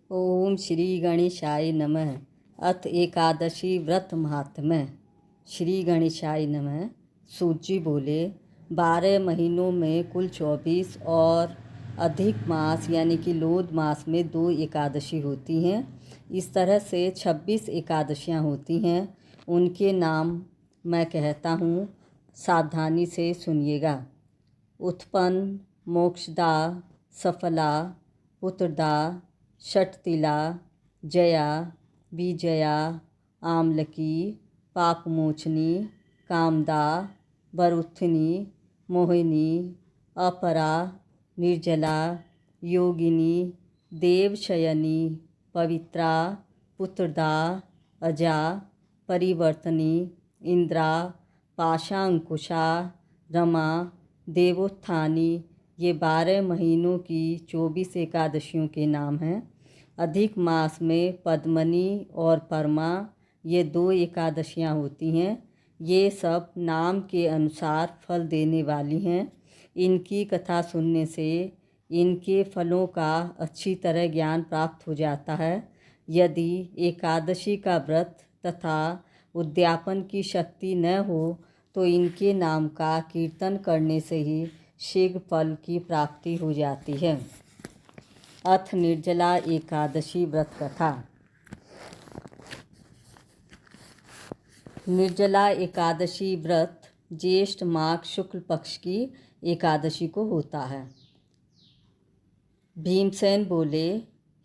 ओम श्री गणेशाय नमः। अथ एकादशी व्रत महात्म्य। श्री गणेशाय नमः। सूत जी बोले, 12 महीनों में कुल 24 और अधिक मास यानी कि लोध मास में 2 एकादशी होती हैं। इस तरह से 26 एकादशियाँ होती हैं। उनके नाम मैं कहता हूँ, सावधानी से सुनिएगा। उत्पन्न, मोक्षदा, सफला, पुत्रदा, षटतिला, जया, विजया, आमलकी, पापमोचनी, कामदा, वरुथिनी, मोहिनी, अपरा, निर्जला, योगिनी, देवशयनी, पवित्रा, पुत्रदा, अजा, परिवर्तनी, इंद्रा, पाशांकुशा, रमा, देवोत्थानी। ये 12 महीनों की 24 एकादशियों के नाम हैं। अधिक मास में पद्मनी और परमा ये 2 एकादशियाँ होती हैं। ये सब नाम के अनुसार फल देने वाली हैं। इनकी कथा सुनने से इनके फलों का अच्छी तरह ज्ञान प्राप्त हो जाता है। यदि एकादशी का व्रत तथा उद्यापन की शक्ति न हो तो इनके नाम का कीर्तन करने से ही शीघ्र फल की प्राप्ति हो जाती है। अथ निर्जला एकादशी व्रत कथा। निर्जला एकादशी व्रत ज्येष्ठ माघ शुक्ल पक्ष की एकादशी को होता है। भीमसेन बोले,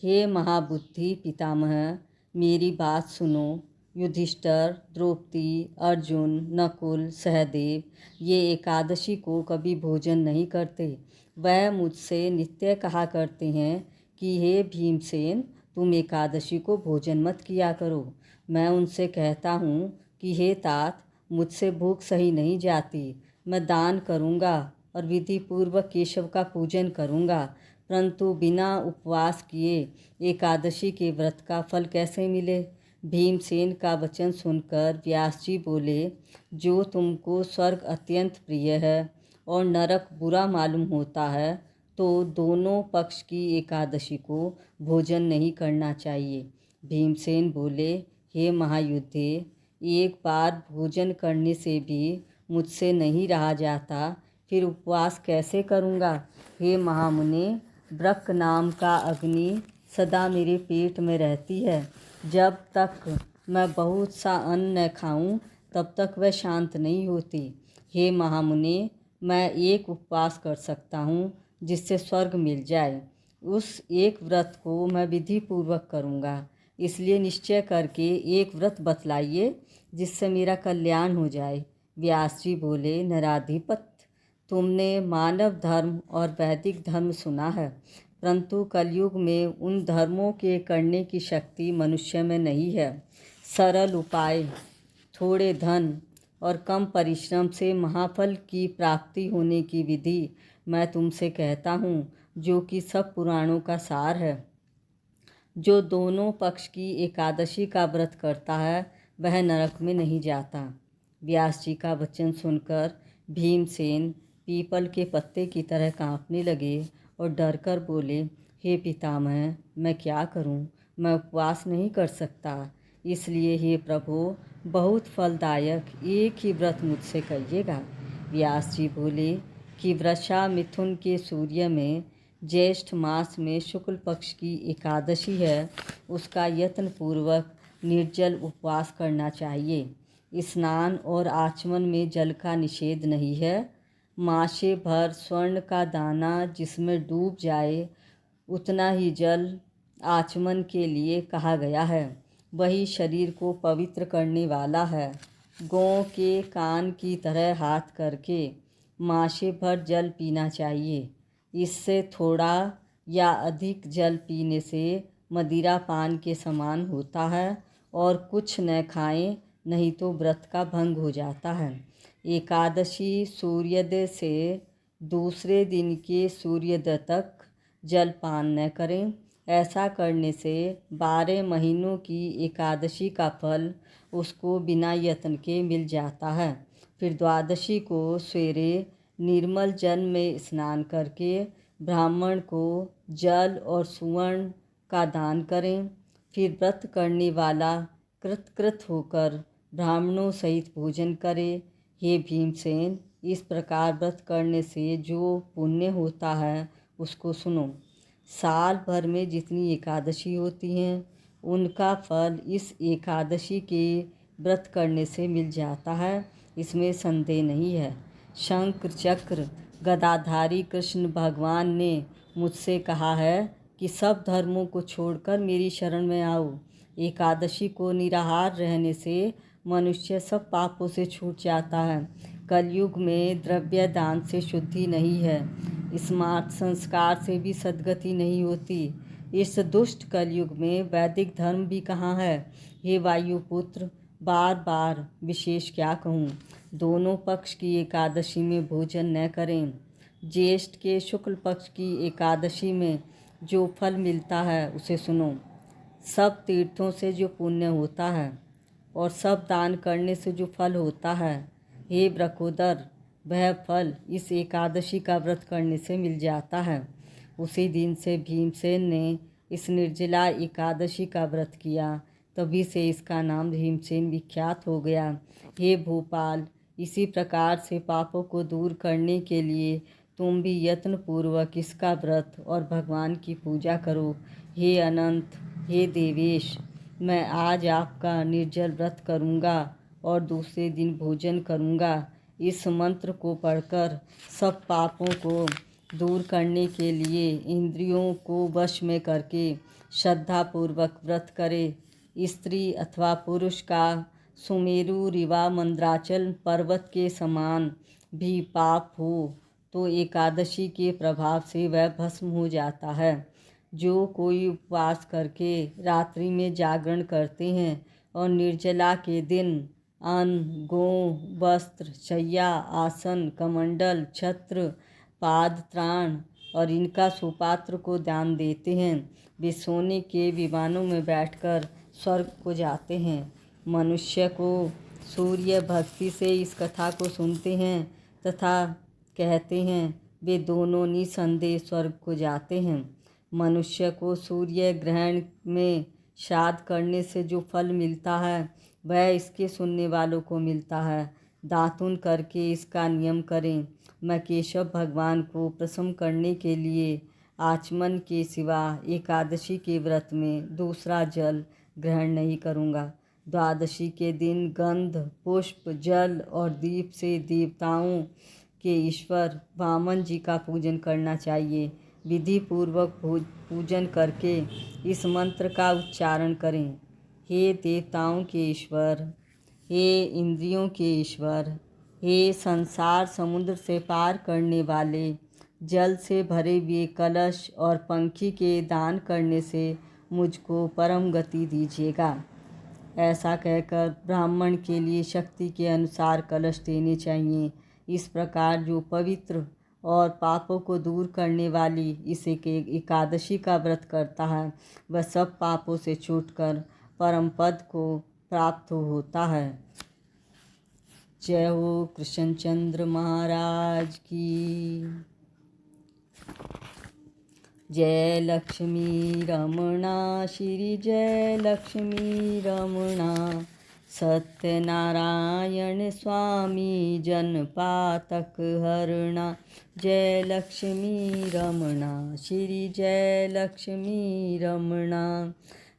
हे महाबुद्धि पितामह, मेरी बात सुनो। युधिष्ठिर, द्रौपदी, अर्जुन, नकुल, सहदेव ये एकादशी को कभी भोजन नहीं करते। वह मुझसे नित्य कहा करते हैं कि हे भीमसेन, तुम एकादशी को भोजन मत किया करो। मैं उनसे कहता हूँ कि हे तात, मुझसे भूख सही नहीं जाती। मैं दान करूँगा और विधि पूर्वक केशव का पूजन करूँगा, परंतु बिना उपवास किए एकादशी के व्रत का फल कैसे मिले। भीमसेन का वचन सुनकर व्यास जी बोले, जो तुमको स्वर्ग अत्यंत प्रिय है और नरक बुरा मालूम होता है, तो दोनों पक्ष की एकादशी को भोजन नहीं करना चाहिए। भीमसेन बोले, हे महायुद्धे, एक बार भोजन करने से भी मुझसे नहीं रहा जाता, फिर उपवास कैसे करूँगा। हे महामुने, ब्रह्म नाम का अग्नि सदा मेरे पेट में रहती है। जब तक मैं बहुत सा अन्न न खाऊं तब तक वह शांत नहीं होती। हे महामुने, मैं एक उपवास कर सकता हूँ जिससे स्वर्ग मिल जाए। उस एक व्रत को मैं विधि पूर्वक करूँगा, इसलिए निश्चय करके एक व्रत बतलाइए जिससे मेरा कल्याण हो जाए। व्यास जी बोले, नराधिपत, तुमने मानव धर्म और वैदिक धर्म सुना है, परंतु कलयुग में उन धर्मों के करने की शक्ति मनुष्य में नहीं है। सरल उपाय, थोड़े धन और कम परिश्रम से महाफल की प्राप्ति होने की विधि मैं तुमसे कहता हूँ, जो कि सब पुराणों का सार है। जो दोनों पक्ष की एकादशी का व्रत करता है वह नरक में नहीं जाता। व्यास जी का वचन सुनकर भीमसेन पीपल के पत्ते की तरह कांपने लगे और डरकर बोले, हे पितामह, मैं क्या करूं? मैं उपवास नहीं कर सकता। इसलिए हे प्रभु, बहुत फलदायक एक ही व्रत मुझसे कहिएगा। व्यास जी बोले कि वृषा मिथुन के सूर्य में ज्येष्ठ मास में शुक्ल पक्ष की एकादशी है, उसका यत्न पूर्वक निर्जल उपवास करना चाहिए। स्नान और आचमन में जल का निषेध नहीं है। मासे भर स्वर्ण का दाना जिसमें डूब जाए उतना ही जल आचमन के लिए कहा गया है, वही शरीर को पवित्र करने वाला है। गौ के कान की तरह हाथ करके मासे भर जल पीना चाहिए। इससे थोड़ा या अधिक जल पीने से मदिरा पान के समान होता है और कुछ न खाएं, नहीं तो व्रत का भंग हो जाता है। एकादशी सूर्योदय से दूसरे दिन के सूर्योदय तक जलपान न करें। ऐसा करने से 12 महीनों की एकादशी का फल उसको बिना यत्न के मिल जाता है। फिर द्वादशी को सवेरे निर्मल जल में स्नान करके ब्राह्मण को जल और सुवर्ण का दान करें। फिर व्रत करने वाला कृतकृत होकर ब्राह्मणों सहित भोजन करे। हे भीमसेन, इस प्रकार व्रत करने से जो पुण्य होता है उसको सुनो। साल भर में जितनी एकादशी होती हैं उनका फल इस एकादशी के व्रत करने से मिल जाता है, इसमें संदेह नहीं है। शंख चक्र गदाधारी कृष्ण भगवान ने मुझसे कहा है कि सब धर्मों को छोड़कर मेरी शरण में आओ। एकादशी को निराहार रहने से मनुष्य सब पापों से छूट जाता है। कलयुग में द्रव्य दान से शुद्धि नहीं है, स्मार्ट संस्कार से भी सद्गति नहीं होती। इस दुष्ट कलयुग में वैदिक धर्म भी कहाँ है। हे वायुपुत्र, बार बार विशेष क्या कहूँ। दोनों पक्ष की एकादशी में भोजन न करें। ज्येष्ठ के शुक्ल पक्ष की एकादशी में जो फल मिलता है उसे सुनो। सब तीर्थों से जो पुण्य होता है और सब दान करने से जो फल होता है, हे ब्रकोदर, वह फल इस एकादशी का व्रत करने से मिल जाता है। उसी दिन से भीमसेन ने इस निर्जला एकादशी का व्रत किया, तभी से इसका नाम भीमसेन विख्यात हो गया। हे भोपाल, इसी प्रकार से पापों को दूर करने के लिए तुम भी यत्नपूर्वक इसका व्रत और भगवान की पूजा करो। हे अनंत, हे देवेश, मैं आज आपका निर्जल व्रत करूँगा और दूसरे दिन भोजन करूँगा। इस मंत्र को पढ़कर सब पापों को दूर करने के लिए इंद्रियों को वश में करके श्रद्धापूर्वक व्रत करे। स्त्री अथवा पुरुष का सुमेरु रिवा मंद्राचल पर्वत के समान भी पाप हो तो एकादशी के प्रभाव से वह भस्म हो जाता है। जो कोई उपवास करके रात्रि में जागरण करते हैं और निर्जला के दिन अन्न, गौ, वस्त्र, शैया, आसन, कमंडल, छत्र, पाद त्राण और इनका सुपात्र को दान देते हैं, वे सोने के विमानों में बैठकर स्वर्ग को जाते हैं। मनुष्य को सूर्य भक्ति से इस कथा को सुनते हैं तथा कहते हैं, वे दोनों निसंदेह स्वर्ग को जाते हैं। मनुष्य को सूर्य ग्रहण में श्राद्ध करने से जो फल मिलता है वह इसके सुनने वालों को मिलता है। दातुन करके इसका नियम करें। मैं केशव भगवान को प्रसन्न करने के लिए आचमन के सिवा एकादशी के व्रत में दूसरा जल ग्रहण नहीं करूँगा। द्वादशी के दिन गंध, पुष्प, जल और दीप से देवताओं के ईश्वर वामन जी का पूजन करना चाहिए। विधि पूर्वक पूजन करके इस मंत्र का उच्चारण करें। हे देवताओं के ईश्वर, हे इंद्रियों के ईश्वर, हे संसार समुद्र से पार करने वाले, जल से भरे हुए कलश और पंखी के दान करने से मुझको परम गति दीजिएगा। ऐसा कहकर ब्राह्मण के लिए शक्ति के अनुसार कलश देने चाहिए। इस प्रकार जो पवित्र और पापों को दूर करने वाली इस एकादशी का व्रत करता है वह सब पापों से छूटकर परम पद को प्राप्त होता है। जय हो कृष्णचंद्र महाराज की। जय लक्ष्मी रमणा, श्री जय लक्ष्मी रमणा। सत्यनारायण स्वामी जन पातक हरणा। जय लक्ष्मी रमणा, श्री जय लक्ष्मी रमणा।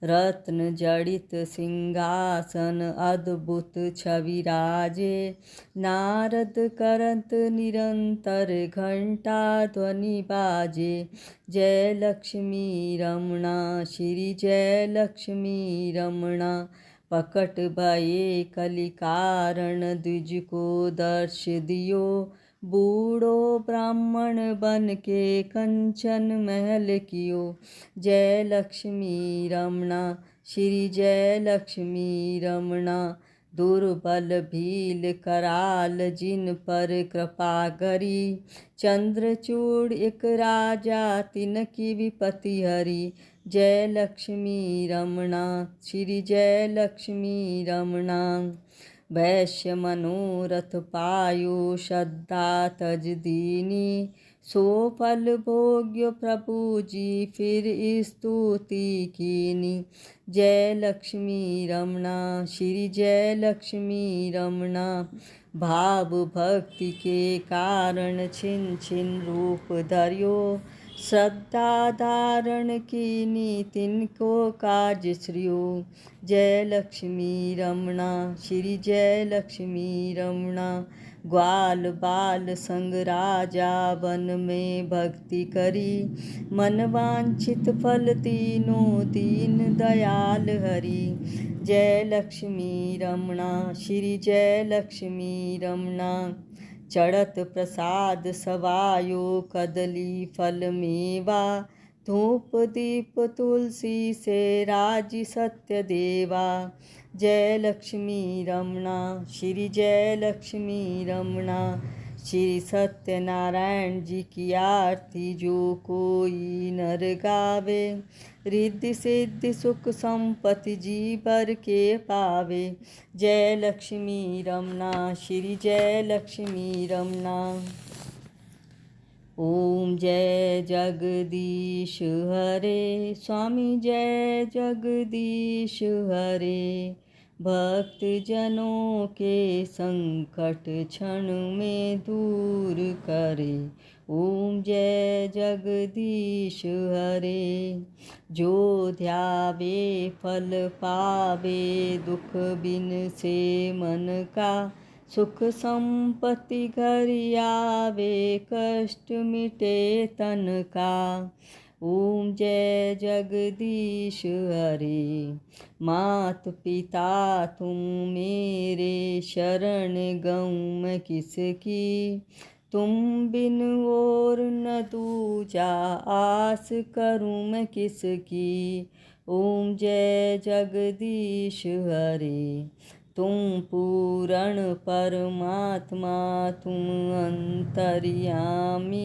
रत्न जड़ित सिंहासन अद्भुत छवि राजे। नारद करत निरंतर घंटा ध्वनि बाजे। जय लक्ष्मी रमणा, श्री जय लक्ष्मी रमणा। पकट भये कलि कारण द्विज को दर्श दियो। बूढ़ो ब्राह्मण बन के कंचन महल कियो। जय लक्ष्मी रमणा, श्री जय लक्ष्मी रमणा। दुर्बल भील कराल जिन पर कृपा करी। चंद्रचूड़ एक राजा तिनकी विपति हरी। जय लक्ष्मी रमणा, श्री जय लक्ष्मी रमणा। वैश्य मनोरथ पायो श्रद्धा तज दीनी। सो फल भोग्य प्रभु जी फिर स्तुति कीनी। जय लक्ष्मी रमणा श्री जय लक्ष्मी रमणा। भाव भक्ति के कारण छिन छिन रूप धर्यो। श्रद्धा धारण कीनी तिनको काज श्रियो। जय लक्ष्मी रमणा श्री जय लक्ष्मी रमणा। ग्वाल बाल संग राजा वन में भक्ति करी। मन वांछित फल तीनों दीन दयाल हरि। जय लक्ष्मी रमणा श्री जय लक्ष्मी रमणा। चढ़त प्रसाद सवायो कदली फल मेवा। धूप दीप तुलसी से राजी सत्य देवा। जय लक्ष्मी रमणा श्री जय लक्ष्मी रमणा। श्री सत्यनारायण जी की आरती जो कोई नर गावे। रिद्धि सिद्धि सुख संपत्ति जी भर के पावे। जय लक्ष्मी रमणा श्री जय लक्ष्मी रमणा। ओम जय जगदीश हरे स्वामी जय जगदीश हरे। भक्त जनों के संकट क्षण में दूर करे। ओम जय जगदीश हरे। जो ध्यावे फल पावे दुख बिन से मन का। सुख संपत्ति घर आवे कष्ट मिटे तन का। ओम जय जगदीश हरे। मात पिता तुम मेरे शरण गऊँ मैं किसकी। तुम बिन और न दूजा आस करूँ मैं किसकी। ओम जय जगदीश हरे। तुम पूरण परमात्मा तुम अंतर्यामी।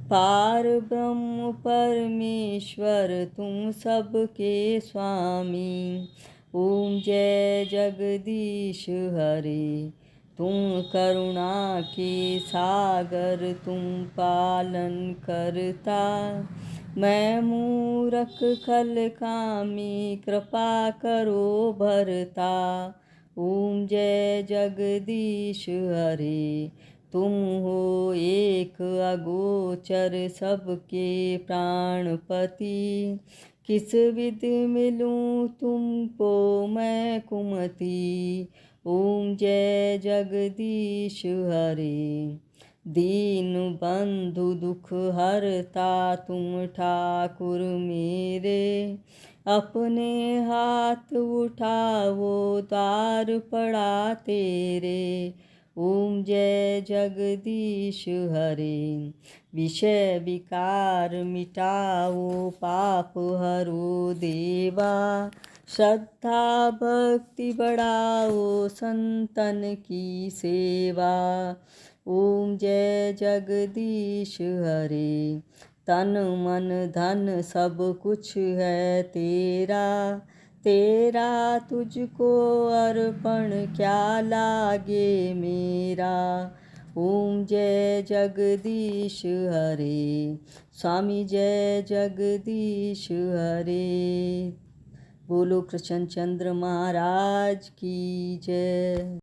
पार ब्रह्म परमेश्वर तुम सबके स्वामी। ओम जय जगदीश हरे। तुम करुणा के सागर तुम पालन करता। मैं मूरख खल कामी कृपा करो भरता। ओम जय जगदीश हरे। तुम हो एक अगोचर सबके प्राणपति। किस विध मिलूं तुमको मैं कुमति। ओम जय जगदीश हरे। दीन बंधु दुख हरता तुम ठाकुर मेरे। अपने हाथ उठाओ द्वार पड़ा तेरे। ओम जय जगदीश हरे। विषय विकार मिटाओ पाप हरो देवा। श्रद्धा भक्ति बढ़ाओ संतन की सेवा। ओम जय जगदीश हरे। तन मन धन सब कुछ है तेरा। तेरा तुझको अर्पण क्या लागे मेरा। ओम जय जगदीश हरे। स्वामी जय जगदीश हरे। बोलो कृष्ण चंद्र महाराज की जय।